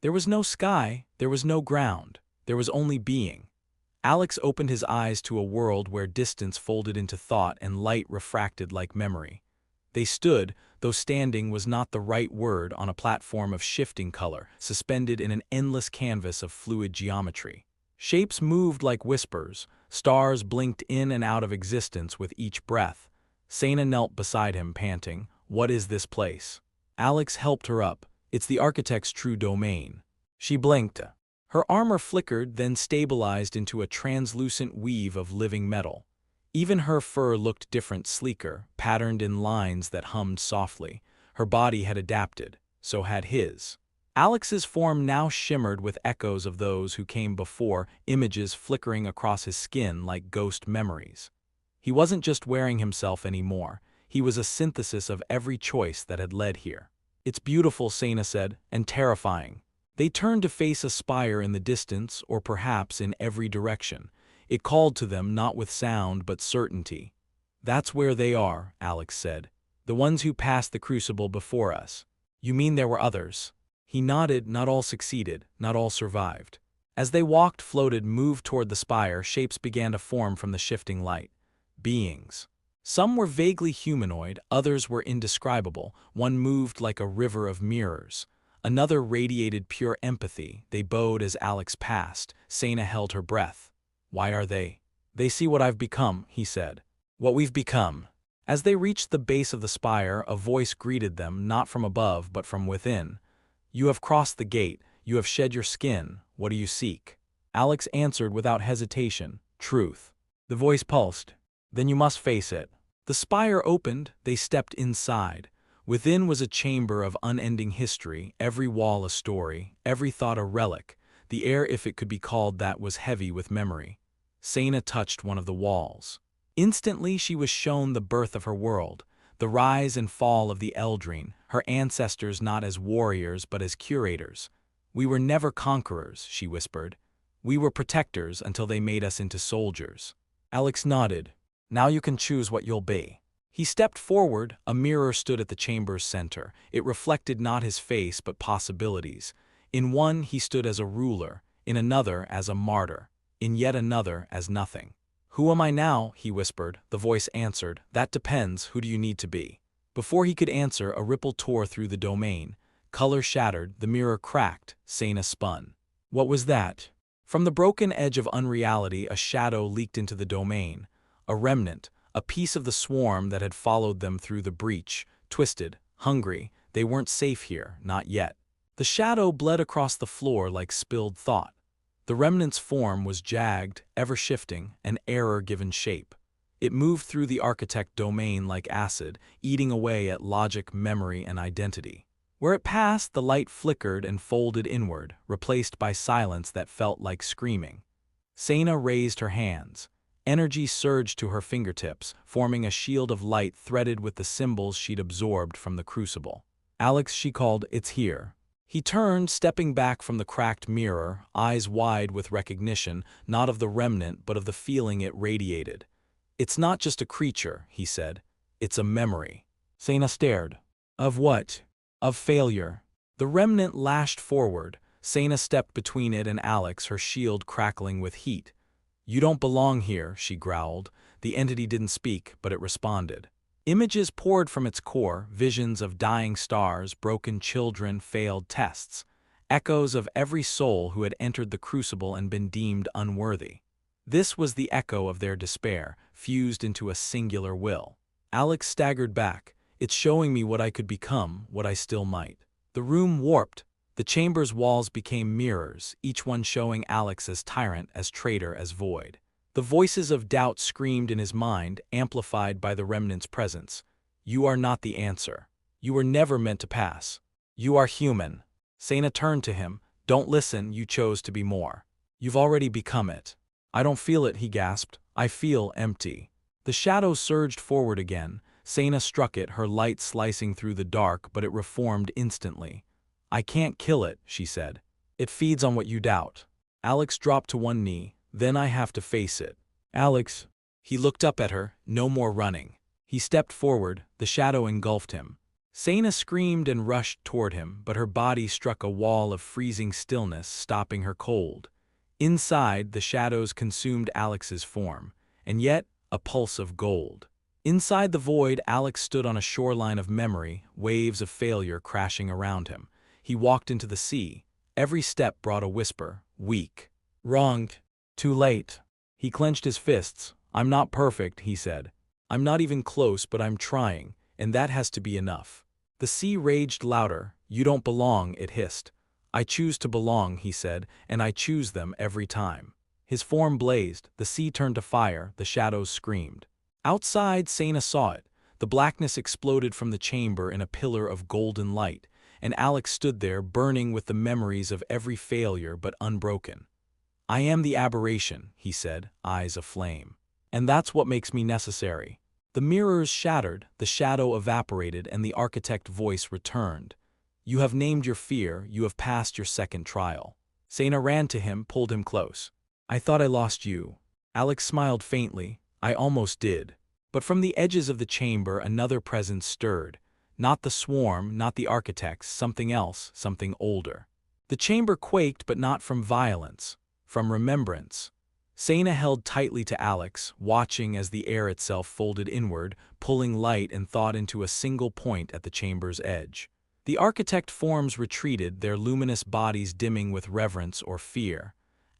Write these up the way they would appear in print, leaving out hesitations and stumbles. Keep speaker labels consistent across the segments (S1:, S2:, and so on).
S1: There was no sky, there was no ground, there was only being. Alex opened his eyes to a world where distance folded into thought and light refracted like memory. They stood, though standing was not the right word, on a platform of shifting color, suspended in an endless canvas of fluid geometry. Shapes moved like whispers, stars blinked in and out of existence with each breath. Seyna knelt beside him, panting, "What is this place?" Alex helped her up. "It's the architect's true domain." She blinked. Her armor flickered, then stabilized into a translucent weave of living metal. Even her fur looked different, sleeker, patterned in lines that hummed softly. Her body had adapted, so had his. Alex's form now shimmered with echoes of those who came before, images flickering across his skin like ghost memories. He wasn't just wearing himself anymore, he was a synthesis of every choice that had led here. "It's beautiful," Seyna said, "and terrifying." They turned to face a spire in the distance, or perhaps in every direction. It called to them not with sound but certainty. "That's where they are," Alex said. "The ones who passed the crucible before us." "You mean there were others?" He nodded. "Not all succeeded, not all survived." As they walked, floated, moved toward the spire, shapes began to form from the shifting light. Beings. Some were vaguely humanoid, others were indescribable. One moved like a river of mirrors. Another radiated pure empathy. They bowed as Alex passed. Seyna held her breath. "Why are they?" "They see what I've become," he said. "What we've become." As they reached the base of the spire, a voice greeted them, not from above but from within. "You have crossed the gate, you have shed your skin. What do you seek?" Alex answered without hesitation, "Truth." The voice pulsed. "Then you must face it." The spire opened, they stepped inside. Within was a chamber of unending history, every wall a story, every thought a relic. The air, if it could be called that, was heavy with memory. Seyna touched one of the walls. Instantly she was shown the birth of her world, the rise and fall of the Eldrine, her ancestors not as warriors but as curators. "We were never conquerors," she whispered. "We were protectors until they made us into soldiers." Alex nodded. "Now you can choose what you'll be." He stepped forward. A mirror stood at the chamber's center. It reflected not his face but possibilities. In one he stood as a ruler, in another as a martyr, in yet another as nothing. "Who am I now?" he whispered. The voice answered, "That depends. Who do you need to be?" Before he could answer, a ripple tore through the domain. Color shattered, the mirror cracked. Seyna spun. What was that? From the broken edge of unreality, a shadow leaked into the domain. A remnant, a piece of the swarm that had followed them through the breach, twisted, hungry. They weren't safe here, not yet. The shadow bled across the floor like spilled thought. The remnant's form was jagged, ever-shifting, an error-given shape. It moved through the architect domain like acid, eating away at logic, memory, and identity. Where it passed, the light flickered and folded inward, replaced by silence that felt like screaming. Seyna raised her hands. Energy surged to her fingertips, forming a shield of light threaded with the symbols she'd absorbed from the crucible. "Alex," she called, "it's here." He turned, stepping back from the cracked mirror, eyes wide with recognition, not of the remnant but of the feeling it radiated. "It's not just a creature," he said. "It's a memory." Seyna stared. "Of what?" "Of failure." The remnant lashed forward. Seyna stepped between it and Alex, her shield crackling with heat. "You don't belong here," she growled. The entity didn't speak, but it responded. Images poured from its core, visions of dying stars, broken children, failed tests. Echoes of every soul who had entered the crucible and been deemed unworthy. This was the echo of their despair, fused into a singular will. Alex staggered back. "It's showing me what I could become, what I still might." The room warped. The chamber's walls became mirrors, each one showing Alex as tyrant, as traitor, as void. The voices of doubt screamed in his mind, amplified by the remnant's presence. "You are not the answer. You were never meant to pass. You are human." Seyna turned to him. "Don't listen, you chose to be more. You've already become it." "I don't feel it," he gasped. "I feel empty." The shadow surged forward again. Seyna struck it, her light slicing through the dark, but it reformed instantly. "I can't kill it," she said. "It feeds on what you doubt." Alex dropped to one knee. "Then I have to face it." "Alex." He looked up at her. No more running. He stepped forward. The shadow engulfed him. Seyna screamed and rushed toward him, but her body struck a wall of freezing stillness, stopping her cold. Inside, the shadows consumed Alex's form, and yet a pulse of gold. Inside the void, Alex stood on a shoreline of memory, waves of failure crashing around him. He walked into the sea. Every step brought a whisper, weak. Wrong. Too late. He clenched his fists. I'm not perfect, he said. I'm not even close, but I'm trying, and that has to be enough. The sea raged louder. You don't belong, it hissed. I choose to belong, he said, and I choose them every time. His form blazed, the sea turned to fire, the shadows screamed. Outside, Seyna saw it. The blackness exploded from the chamber in a pillar of golden light, and Alex stood there burning with the memories of every failure but unbroken. I am the aberration, he said, eyes aflame. And that's what makes me necessary. The mirrors shattered, the shadow evaporated, and the architect voice returned. You have named your fear, you have passed your second trial. Seyna ran to him, pulled him close. I thought I lost you. Alex smiled faintly. I almost did. But from the edges of the chamber another presence stirred. Not the swarm, not the architects, something else, something older. The chamber quaked, but not from violence, from remembrance. Seyna held tightly to Alex, watching as the air itself folded inward, pulling light and thought into a single point at the chamber's edge. The architect forms retreated, their luminous bodies dimming with reverence or fear.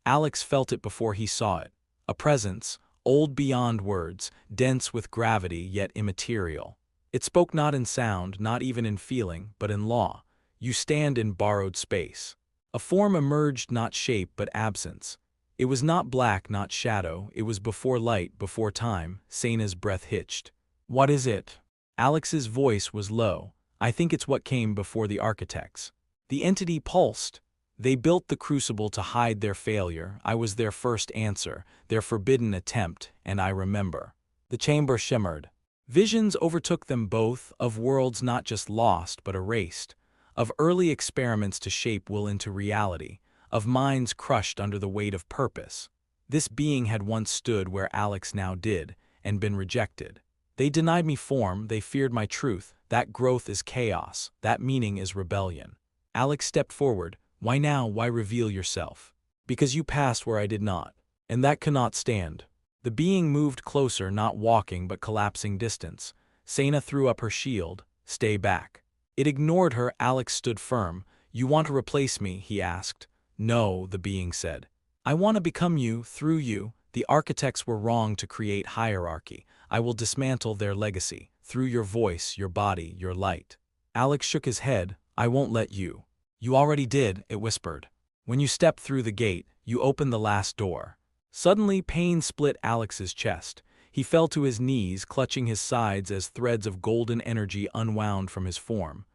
S1: Alex felt it before he saw it. A presence, old beyond words, dense with gravity yet immaterial. It spoke not in sound, not even in feeling, but in law. You stand in borrowed space. A form emerged, not shape, but absence. It was not black, not shadow, it was before light, before time. Seyna's breath hitched. What is it? Alex's voice was low. I think it's what came before the architects. The entity pulsed. They built the crucible to hide their failure. I was their first answer, their forbidden attempt, and I remember. The chamber shimmered. Visions overtook them both, of worlds not just lost but erased, of early experiments to shape will into reality, of minds crushed under the weight of purpose. This being had once stood where Alex now did, and been rejected. They denied me form, they feared my truth. That growth is chaos, that meaning is rebellion. Alex stepped forward. Why now? Why reveal yourself? Because you passed where I did not, and that cannot stand. The being moved closer, not walking but collapsing distance. Seyna threw up her shield. Stay back. It ignored her. Alex stood firm. You want to replace me? He asked. No, the being said. I want to become you, through you. The architects were wrong to create hierarchy. I will dismantle their legacy, through your voice, your body, your light. Alex shook his head. I won't let you. You already did, it whispered. When you stepped through the gate, you opened the last door. Suddenly, pain split Alex's chest. He fell to his knees, clutching his sides as threads of golden energy unwound from his form.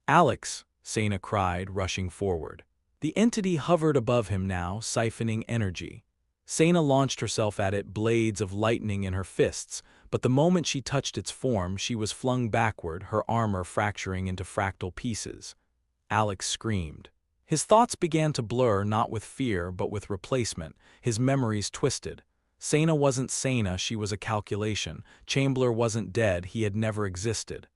S1: Alex, Seyna cried, rushing forward. The entity hovered above him now, siphoning energy. Seyna launched herself at it, blades of lightning in her fists, but the moment she touched its form, she was flung backward, her armor fracturing into fractal pieces. Alex screamed. His thoughts began to blur, not with fear, but with replacement. His memories twisted. Seyna wasn't Seyna, she was a calculation. Chamber wasn't dead, he had never existed.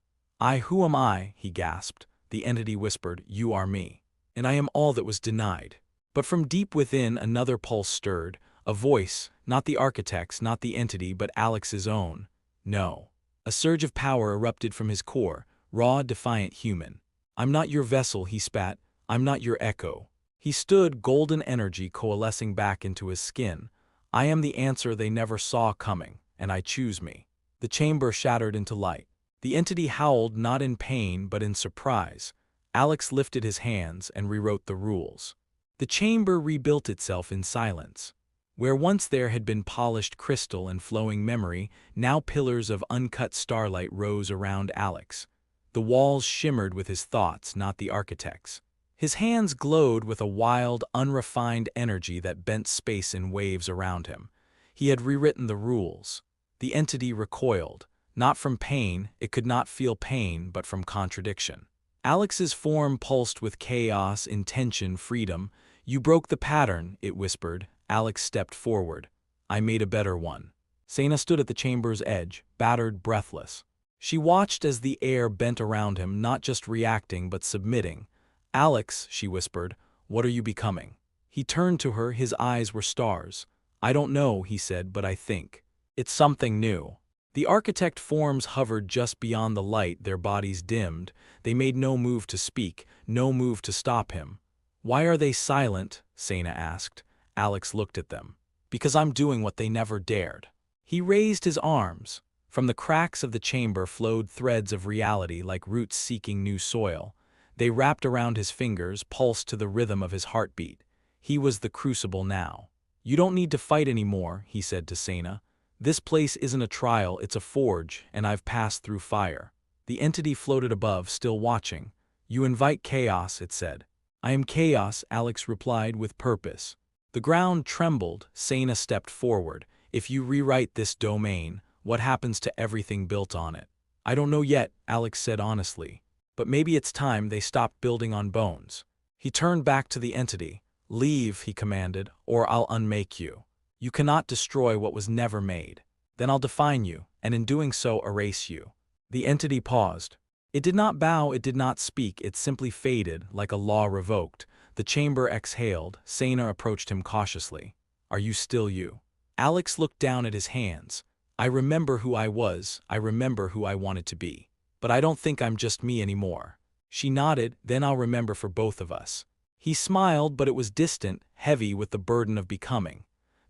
S1: Who am I? He gasped. The entity whispered, you are me. And I am all that was denied. But from deep within, another pulse stirred. A voice, not the architect's, not the entity, but Alex's own. No. A surge of power erupted from his core, raw, defiant, human. I'm not your vessel, he spat. I'm not your echo. He stood, golden energy coalescing back into his skin. I am the answer they never saw coming, and I choose me. The chamber shattered into light. The entity howled, not in pain, but in surprise. Alex lifted his hands and rewrote the rules. The chamber rebuilt itself in silence. Where once there had been polished crystal and flowing memory, now pillars of uncut starlight rose around Alex. The walls shimmered with his thoughts, not the architect's. His hands glowed with a wild, unrefined energy that bent space in waves around him. He had rewritten the rules. The entity recoiled. Not from pain, it could not feel pain, but from contradiction. Alex's form pulsed with chaos, intention, freedom. You broke the pattern, it whispered. Alex stepped forward. I made a better one. Seyna stood at the chamber's edge, battered, breathless. She watched as the air bent around him, not just reacting but submitting. "Alex," she whispered, "what are you becoming?" He turned to her, his eyes were stars. "I don't know," he said, "but I think. It's something new." The architect forms hovered just beyond the light, their bodies dimmed. They made no move to speak, no move to stop him. "Why are they silent?" Seyna asked. Alex looked at them. "Because I'm doing what they never dared." He raised his arms. From the cracks of the chamber flowed threads of reality like roots seeking new soil. They wrapped around his fingers, pulsed to the rhythm of his heartbeat. He was the crucible now. "You don't need to fight anymore," he said to Seyna. "This place isn't a trial, it's a forge, and I've passed through fire." The entity floated above, still watching. "You invite chaos," it said. "I am chaos," Alex replied with purpose. The ground trembled. Seyna stepped forward. "If you rewrite this domain, what happens to everything built on it?" "I don't know yet," Alex said honestly. "But maybe it's time they stopped building on bones." He turned back to the entity. "Leave," he commanded, "or I'll unmake you. You cannot destroy what was never made. Then I'll define you, and in doing so erase you." The entity paused. It did not bow, it did not speak, it simply faded, like a law revoked. The chamber exhaled. Seyna approached him cautiously. "Are you still you?" Alex looked down at his hands. "I remember who I was, I remember who I wanted to be. But I don't think I'm just me anymore." She nodded. "Then I'll remember for both of us." He smiled, but it was distant, heavy with the burden of becoming.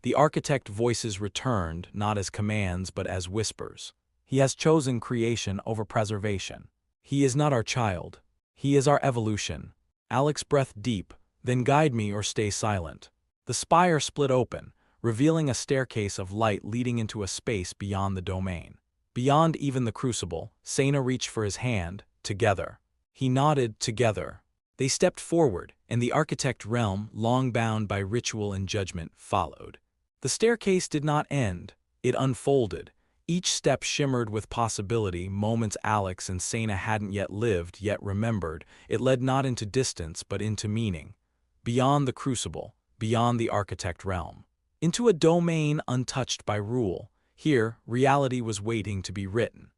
S1: The architect voices returned, not as commands but as whispers. "He has chosen creation over preservation. He is not our child. He is our evolution." Alex breathed deep. "Then guide me or stay silent." The spire split open, revealing a staircase of light leading into a space beyond the domain. Beyond even the crucible. Seyna reached for his hand. "Together." He nodded. "Together." They stepped forward, and the architect realm, long bound by ritual and judgment, followed. The staircase did not end. It unfolded. Each step shimmered with possibility, moments Alex and Seyna hadn't yet lived, yet remembered. It led not into distance, but into meaning. Beyond the crucible, beyond the architect realm. Into a domain untouched by rule. Here, reality was waiting to be written.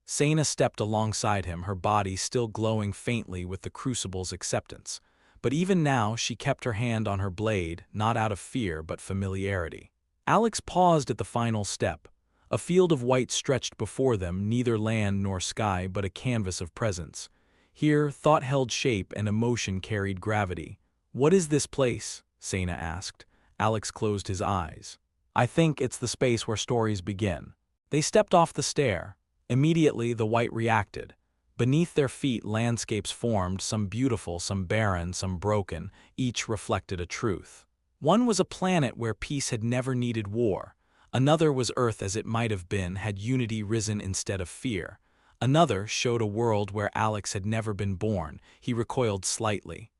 S1: Seyna stepped alongside him, her body still glowing faintly with the crucible's acceptance. But even now she kept her hand on her blade, not out of fear but familiarity. Alex paused at the final step. A field of white stretched before them, neither land nor sky but a canvas of presence. Here, thought held shape and emotion carried gravity. "What is this place?" Seyna asked. Alex closed his eyes. "I think it's the space where stories begin." They stepped off the stair. Immediately the white reacted. Beneath their feet landscapes formed, some beautiful, some barren, some broken, each reflected a truth. One was a planet where peace had never needed war. Another was Earth as it might have been had unity risen instead of fear. Another showed a world where Alex had never been born. He recoiled slightly.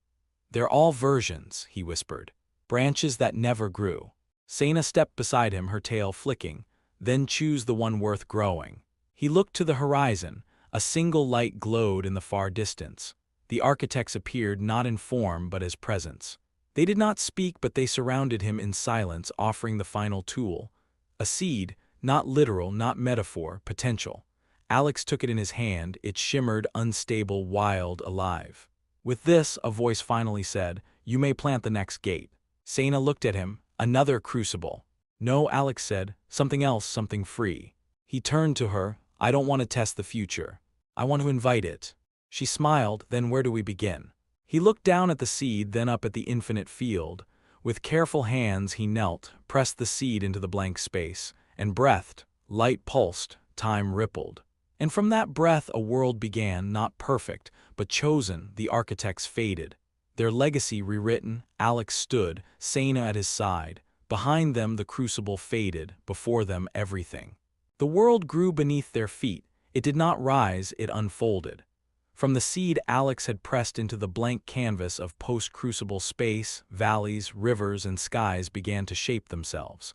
S1: "They're all versions," he whispered. "Branches that never grew." Seyna stepped beside him, her tail flicking. "Then choose the one worth growing." He looked to the horizon. A single light glowed in the far distance. The architects appeared not in form but as presence. They did not speak, but they surrounded him in silence, offering the final tool. A seed, not literal, not metaphor, potential. Alex took it in his hand. It shimmered, unstable, wild, alive. "With this," a voice finally said, "you may plant the next gate." Seyna looked at him. "Another crucible." "No," Alex said, "something else, something free." He turned to her. "I don't want to test the future. I want to invite it." She smiled. "Then where do we begin?" He looked down at the seed, then up at the infinite field. With careful hands he knelt, pressed the seed into the blank space, and breathed. Light pulsed, time rippled. And from that breath a world began, not perfect, but chosen. The architects faded. Their legacy rewritten. Alex stood, Seyna at his side. Behind them the crucible faded, before them everything. The world grew beneath their feet. It did not rise, it unfolded. From the seed Alex had pressed into the blank canvas of post-crucible space, valleys, rivers, and skies began to shape themselves.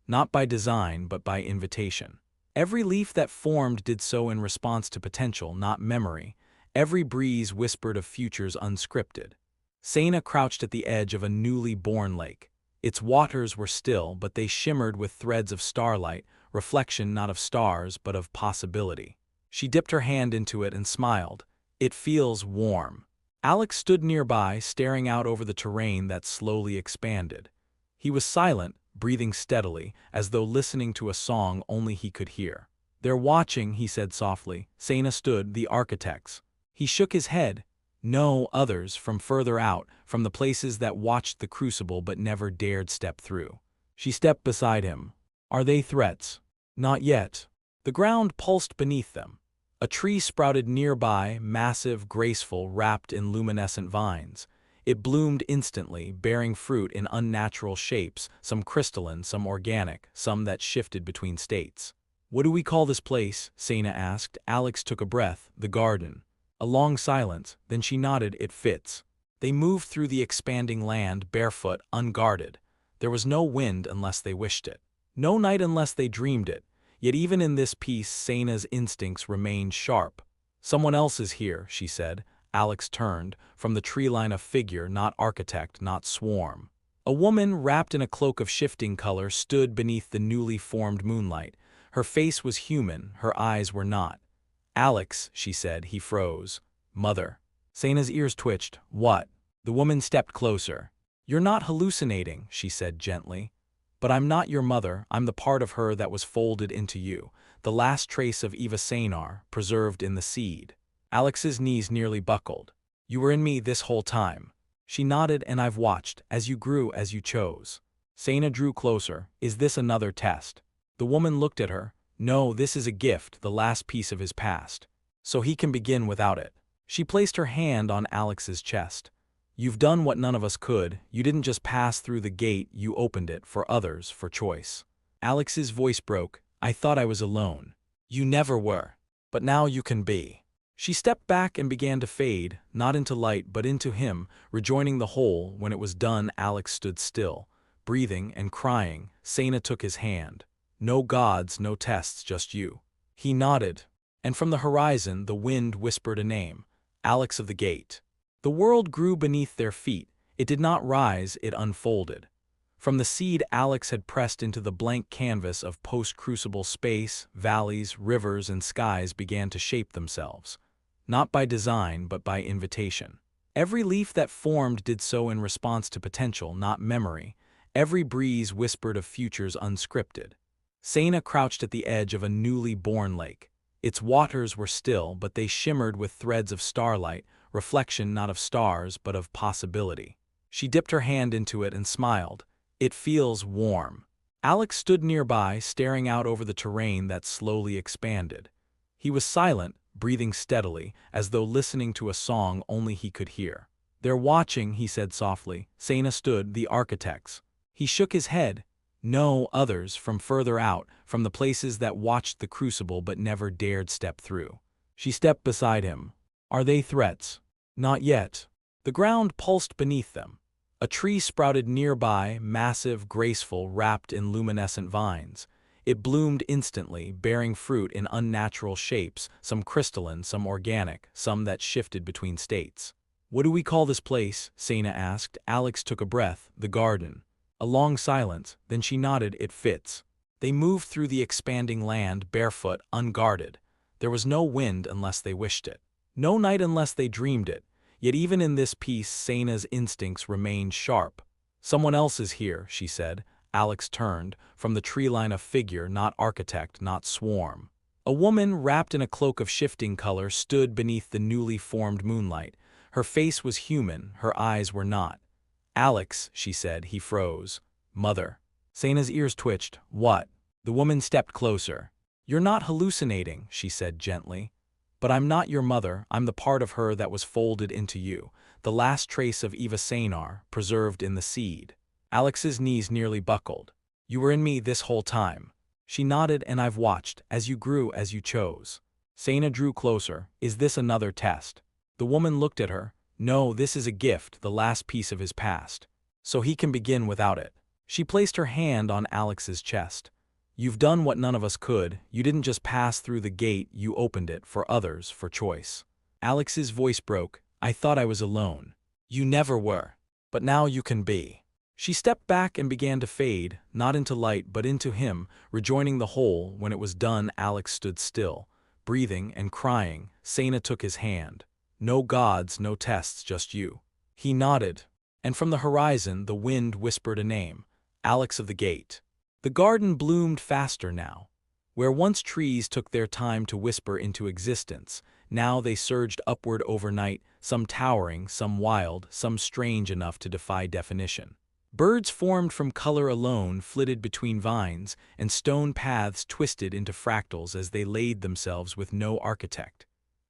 S1: Not by design, but by invitation. Every leaf that formed did so in response to potential, not memory. Every breeze whispered of futures unscripted. Seyna crouched at the edge of a newly born lake. Its waters were still, but they shimmered with threads of starlight, reflection not of stars, but of possibility. She dipped her hand into it and smiled. It feels warm. Alex stood nearby, staring out over the terrain that slowly expanded. He was silent, breathing steadily, as though listening to a song only he could hear. "They're watching," he said softly. Seyna stood, the architects. He shook his head. "No, others, from further out, from the places that watched the crucible but never dared step through." She stepped beside him. "Are they threats?" "Not yet." The ground pulsed beneath them. A tree sprouted nearby, massive, graceful, wrapped in luminescent vines. It bloomed instantly, bearing fruit in unnatural shapes, some crystalline, some organic, some that shifted between states. "What do we call this place?" Seyna asked. Alex took a breath. "The garden." A long silence, then she nodded. "It fits." They moved through the expanding land, barefoot, unguarded. There was no wind unless they wished it. No night unless they dreamed it. Yet even in this peace, Seyna's instincts remained sharp. "Someone else is here," she said. Alex turned. From the tree line a figure, not architect, not swarm. A woman, wrapped in a cloak of shifting color, stood beneath the newly formed moonlight. Her face was human, her eyes were not. "Alex," she said. He froze. "Mother." Seyna's ears twitched. "What?" The woman stepped closer. "You're not hallucinating," she said gently. "But I'm not your mother. I'm the part of her that was folded into you, the last trace of Eva Seynar, preserved in the seed." Alex's knees nearly buckled. "You were in me this whole time." She nodded. "And I've watched, as you grew, as you chose." Seyna drew closer. "Is this another test?" The woman looked at her. "No, this is a gift, the last piece of his past. So he can begin without it." She placed her hand on Alex's chest. "You've done what none of us could. You didn't just pass through the gate, you opened it, for others, for choice." Alex's voice broke. "I thought I was alone." "You never were. But now you can be." She stepped back and began to fade, not into light but into him, rejoining the whole. When it was done, Alex stood still, breathing and crying. Seyna took his hand. "No gods, no tests, just you." He nodded. And from the horizon, the wind whispered a name. Alex of the Gate. The world grew beneath their feet. It did not rise, it unfolded. From the seed Alex had pressed into the blank canvas of post-crucible space, valleys, rivers, and skies began to shape themselves. Not by design, but by invitation. Every leaf that formed did so in response to potential, not memory. Every breeze whispered of futures unscripted. Seyna crouched at the edge of a newly born lake. Its waters were still, but they shimmered with threads of starlight, reflection not of stars, but of possibility. She dipped her hand into it and smiled. "It feels warm." Alex stood nearby, staring out over the terrain that slowly expanded. He was silent, breathing steadily, as though listening to a song only he could hear. "They're watching," he said softly. Seyna stood, the architects. He shook his head. "No, others, from further out, from the places that watched the crucible but never dared step through." She stepped beside him. "Are they threats?" "Not yet." The ground pulsed beneath them. A tree sprouted nearby, massive, graceful, wrapped in luminescent vines. It bloomed instantly, bearing fruit in unnatural shapes, some crystalline, some organic, some that shifted between states. "What do we call this place?" Seyna asked. Alex took a breath. "The garden." A long silence, then she nodded. "It fits." They moved through the expanding land, barefoot, unguarded. There was no wind unless they wished it. No night unless they dreamed it. Yet even in this peace, Seyna's instincts remained sharp. "Someone else is here," she said. Alex turned. From the tree line a figure, not architect, not swarm. A woman, wrapped in a cloak of shifting color, stood beneath the newly formed moonlight. Her face was human, her eyes were not. "Alex," she said. He froze. "Mother." Seyna's ears twitched. "What?" The woman stepped closer. "You're not hallucinating," she said gently. "But I'm not your mother. I'm the part of her that was folded into you, the last trace of Eva Seynar, preserved in the seed." Alex's knees nearly buckled. "You were in me this whole time." She nodded. "And I've watched, as you grew, as you chose." Seyna drew closer. "Is this another test?" The woman looked at her. "No, this is a gift, the last piece of his past. So he can begin without it." She placed her hand on Alex's chest. "You've done what none of us could. You didn't just pass through the gate, you opened it, for others, for choice." Alex's voice broke. "I thought I was alone." "You never were. But now you can be." She stepped back and began to fade, not into light but into him, rejoining the whole. When it was done, Alex stood still, breathing and crying, Seyna took his hand. No gods, no tests, just you. He nodded. And from the horizon, the wind whispered a name. Alex of the Gate. The garden bloomed faster now. Where once trees took their time to whisper into existence, now they surged upward overnight, some towering, some wild, some strange enough to defy definition. Birds formed from color alone flitted between vines, and stone paths twisted into fractals as they laid themselves with no architect.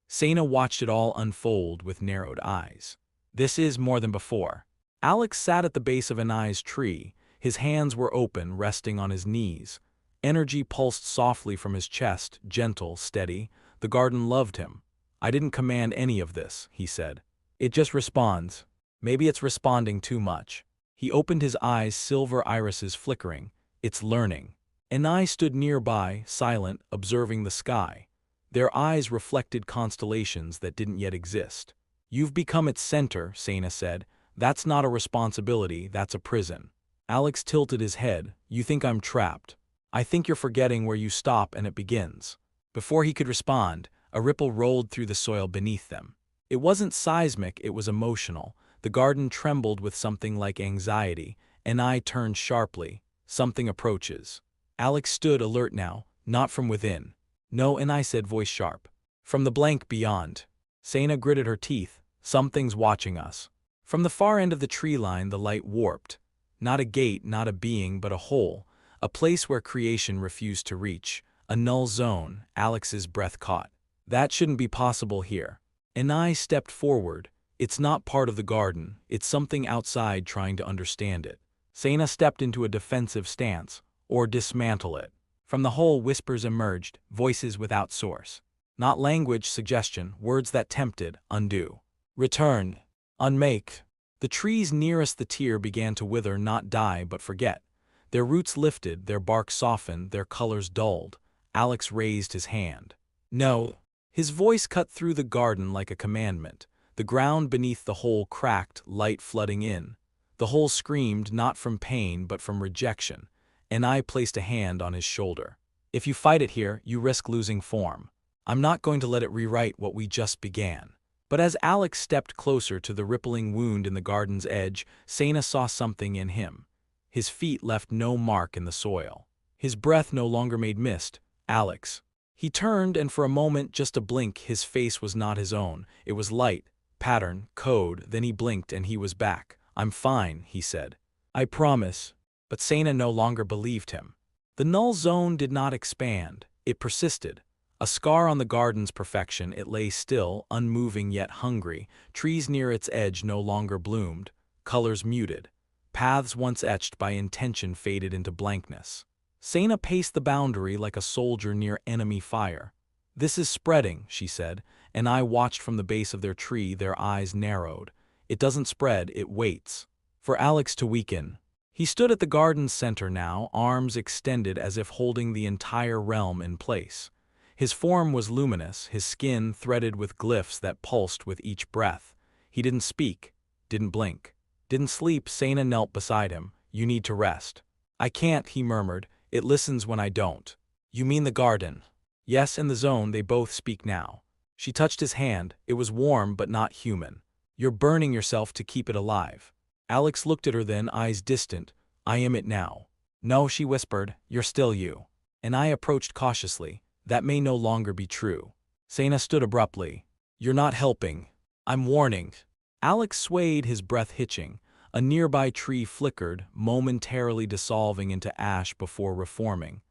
S1: Seyna watched it all unfold with narrowed eyes. This is more than before. Alex sat at the base of Anai's tree. His hands were open, resting on his knees. Energy pulsed softly from his chest, gentle, steady. The garden loved him. I didn't command any of this, he said. It just responds. Maybe it's responding too much. He opened his eyes, silver irises flickering. It's learning. Anai stood nearby, silent, observing the sky. Their eyes reflected constellations that didn't yet exist. You've become its center, Seyna said. That's not a responsibility, that's a prison. Alex tilted his head. You think I'm trapped. I think you're forgetting where you stop and it begins. Before he could respond, a ripple rolled through the soil beneath them. It wasn't seismic, it was emotional. The garden trembled with something like anxiety. Anai turned sharply. Something approaches. Alex stood alert now, not from within. No, Anai said, voice sharp. From the blank beyond. Seyna gritted her teeth. Something's watching us. From the far end of the tree line, the light warped. Not a gate, not a being, but a hole. A place where creation refused to reach. A null zone. Alex's breath caught. That shouldn't be possible here. Anai stepped forward. It's not part of the garden. It's something outside trying to understand it. Seyna stepped into a defensive stance. Or dismantle it. From the hole, whispers emerged, voices without source. Not language, suggestion, words that tempted, undo. Return. Unmake. The trees nearest the tier began to wither, not die, but forget. Their roots lifted, their bark softened, their colors dulled. Alex raised his hand. No. His voice cut through the garden like a commandment. The ground beneath the hole cracked, light flooding in. The hole screamed not from pain but from rejection. Anai placed a hand on his shoulder. If you fight it here, you risk losing form. I'm not going to let it rewrite what we just began. But as Alex stepped closer to the rippling wound in the garden's edge, Seyna saw something in him. His feet left no mark in the soil. His breath no longer made mist. Alex. He turned, and for a moment, just a blink, his face was not his own. It was light, pattern, code. Then he blinked and he was back. I'm fine, he said. I promise. But Seyna no longer believed him. The null zone did not expand. It persisted. A scar on the garden's perfection, it lay still, unmoving yet hungry. Trees near its edge no longer bloomed. Colors muted. Paths once etched by intention faded into blankness. Seyna paced the boundary like a soldier near enemy fire. This is spreading, she said, and I watched from the base of their tree, their eyes narrowed. It doesn't spread, it waits. For Alex to weaken. He stood at the garden's center now, arms extended as if holding the entire realm in place. His form was luminous, his skin threaded with glyphs that pulsed with each breath. He didn't speak, didn't blink, didn't sleep. Seyna knelt beside him. You need to rest. I can't, he murmured. It listens when I don't. You mean the garden? Yes, in the zone they both speak now. She touched his hand. It was warm but not human. You're burning yourself to keep it alive. Alex looked at her then, eyes distant. I am it now. No, she whispered. You're still you. And I approached cautiously. That may no longer be true. Seyna stood abruptly. You're not helping. I'm warning. Alex swayed, his breath hitching. A nearby tree flickered, momentarily dissolving into ash before reforming.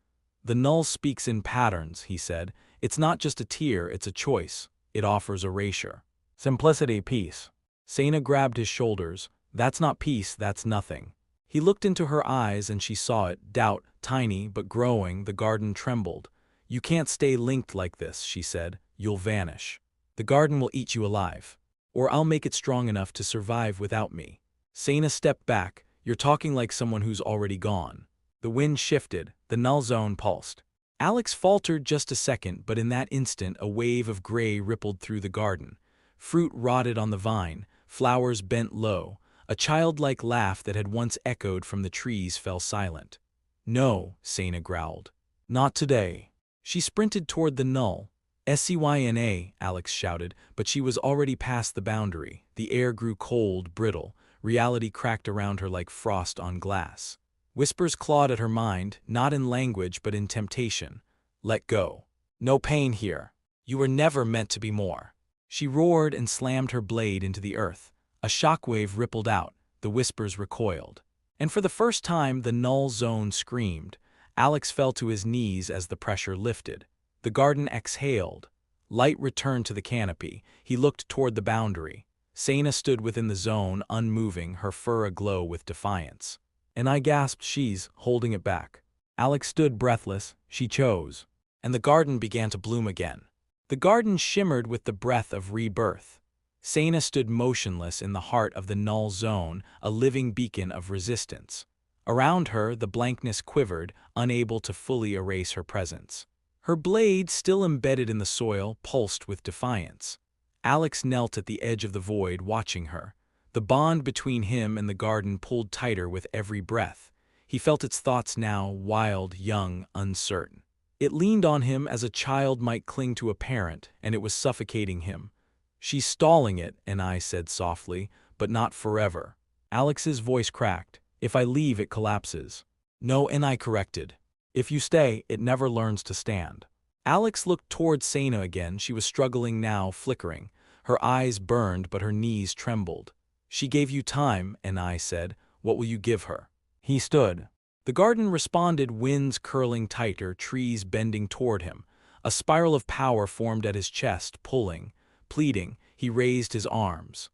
S1: The null speaks in patterns, he said. It's not just a tier, it's a choice. It offers erasure. Simplicity, peace. Seyna grabbed his shoulders. That's not peace, that's nothing. He looked into her eyes and she saw it, doubt, tiny but growing. The garden trembled. You can't stay linked like this, she said. You'll vanish. The garden will eat you alive. Or I'll make it strong enough to survive without me. Seyna stepped back. You're talking like someone who's already gone. The wind shifted. The null zone pulsed. Alex faltered just a second, but in that instant a wave of gray rippled through the garden. Fruit rotted on the vine. Flowers bent low. A childlike laugh that had once echoed from the trees fell silent. No, Seyna growled. Not today. She sprinted toward the null. Seyna, Alex shouted, but she was already past the boundary. The air grew cold, brittle. Reality cracked around her like frost on glass. Whispers clawed at her mind, not in language but in temptation. Let go. No pain here. You were never meant to be more. She roared and slammed her blade into the earth. A shockwave rippled out. The whispers recoiled. And for the first time, the null zone screamed. Alex fell to his knees as the pressure lifted. The garden exhaled. Light returned to the canopy. He looked toward the boundary. Seyna stood within the zone, unmoving, her fur aglow with defiance. And I gasped, she's holding it back. Alex stood breathless. She chose. And the garden began to bloom again. The garden shimmered with the breath of rebirth. Seyna stood motionless in the heart of the null zone, a living beacon of resistance. Around her, the blankness quivered, unable to fully erase her presence. Her blade, still embedded in the soil, pulsed with defiance. Alex knelt at the edge of the void, watching her. The bond between him and the garden pulled tighter with every breath. He felt its thoughts now, wild, young, uncertain. It leaned on him as a child might cling to a parent, and it was suffocating him. She's stalling it, and I said softly, but not forever. Alex's voice cracked. If I leave, it collapses. No, and I corrected. If you stay, it never learns to stand. Alex looked toward Seyna again. She was struggling now, flickering. Her eyes burned, but her knees trembled. She gave you time, and I said, what will you give her? He stood. The garden responded, winds curling tighter, trees bending toward him. A spiral of power formed at his chest, pulling, pleading. He raised his arms.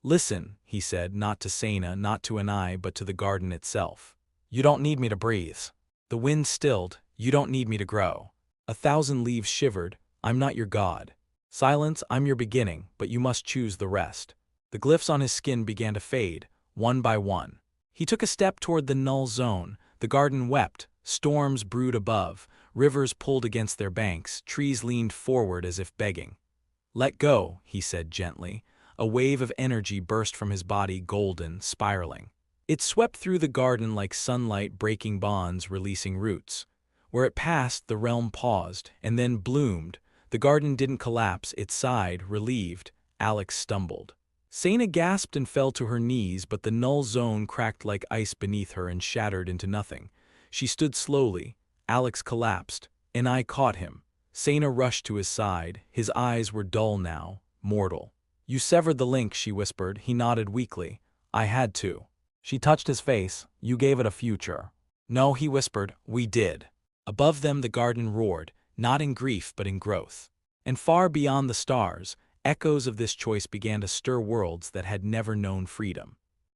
S1: Listen, he said, not to Seyna, not to an eye, but to the garden itself. You don't need me to breathe. The wind stilled. You don't need me to grow. 1,000 leaves shivered. I'm not your god. Silence, I'm your beginning, but you must choose the rest. The glyphs on his skin began to fade, one by one. He took a step toward the null zone. The garden wept. Storms brewed above. Rivers pulled against their banks. Trees leaned forward as if begging. Let go, he said gently. A wave of energy burst from his body, golden, spiraling. It swept through the garden like sunlight breaking bonds, releasing roots. Where it passed, the realm paused, and then bloomed. The garden didn't collapse, it sighed, relieved. Alex stumbled. Seyna gasped and fell to her knees, but the null zone cracked like ice beneath her and shattered into nothing. She stood slowly. Alex collapsed, and I caught him. Seyna rushed to his side. His eyes were dull now, mortal. You severed the link, she whispered. He nodded weakly. I had to. She touched his face. You gave it a future. No, he whispered. We did. Above them the garden roared, not in grief but in growth. And far beyond the stars, echoes of this choice began to stir worlds that had never known freedom.